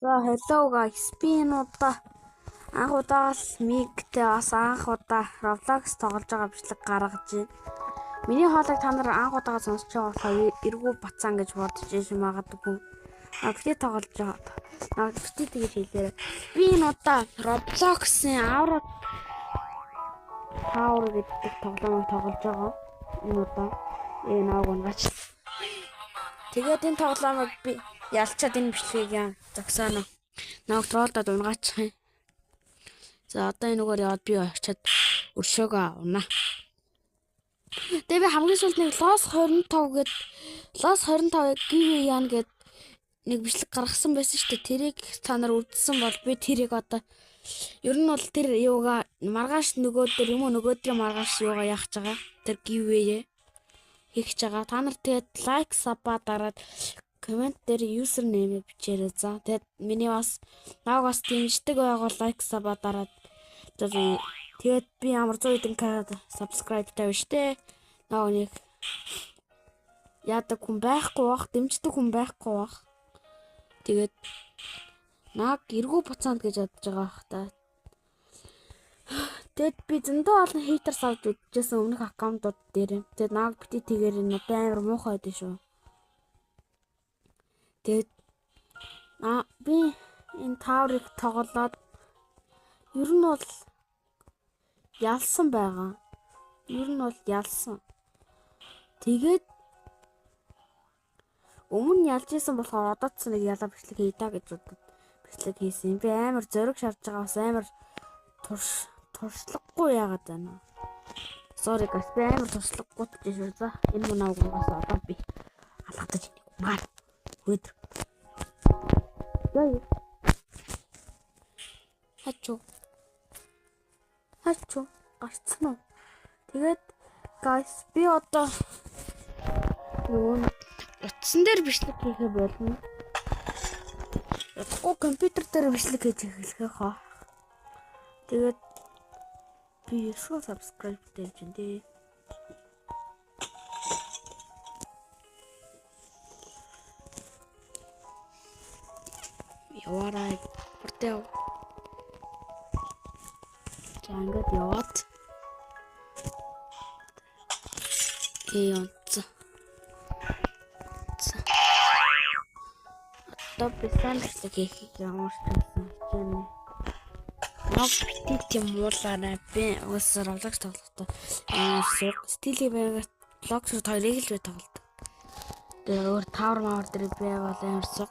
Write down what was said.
Hello guys, би энэ удаа анх удаагаас мигтэй бас анх удаа Roblox тоглож байгаа бичлэг гаргаж байна. Миний хоолойг та нар анх удаагаа сонсож байгаа болохоор эргүү бацаан гэж бодож иж магадгүй. Битээ тоглож байгаа. Битээ тэгэж хэлээрэй. Би энэ удаа Roblox-ийн Tower гэдэг тоглоомыг тоглож байгаа. Энэ удаа нааг унгач. Тэгээд энэ тоглоомыг би ялчаад энэ бичлэгийг зогсооно. Нааг троллдод унгаачих юм. За одоо энэ үгээр яваад би очиад өршөөгөө авна. Тэгээ би хамгийн сүүлд нэг Loss 25 giveaway яана гэд нэг бичлэг гаргасан байсан шүү дээ. Тэрийг та нар үзсэн бол би тэрийг одоо ер нь бол тэр юугаа маргааш нөгөөдрийн маргааш юугаа яах гэж байгаа. Тэр giveaway хийх гэж байгаа. Та нар тэгээд лайк саба дараад коммент дээр username бичээрэй за. Тэгээд миний бас нааг бас дэмждэг байгаад лайк саба дараад тэгээд би ямар 100 хэдэн к subscribe тавь штэ. Нааг нэг яадаг хүн байхгүй бах, дэмждэг хүн байхгүй бах. Тэгээд нааг эргүү буцаанд гэж бодож байгаа бах та. Тэгэд би зөндөө олон хейтерс авч үзчихсэн өмнөх аккаунтууд дээр. Тэгээд нааг бити тэгээр энэ амар муухай байдсан шүү. Тэгээд би энэ Tower-ыг тоглоод ер нь бол ялсан байгаа. Тэгээд өмнө ялж исэн болохоор одоо ч нэг ялаа бичлэг хийдаа гэж бодод бичлэг хийсэн. Би амар зориг шарж байгаа бас амар туршлагагүй яагаад байна. Sorry guys, би амар туршлагагүй гэж шүү. За энэ мунааг унгаас одоо би алгадаж маар өдөр. Яа. Хачуу гарцсан уу? Тэгээд guys би одоо утсан дээр бичлэг хийхэ болно. Ятгүй компьютер дээр бичлэг хийж эхлэхээ хаа. Тэгээд би subscribe дээр жиндээ. Яваарай. Бүртээ. Жангад яваад. Одоо бисaan бичлэг хийх ямар ч байсан хичээнэ. Ног бити тийм муулаарай. Би уус Roblox тоглохдоо стилийн байгаад Roblox 2-ыг л би тоглодог. Тэгээ өөр Tower дээр би бол амар суг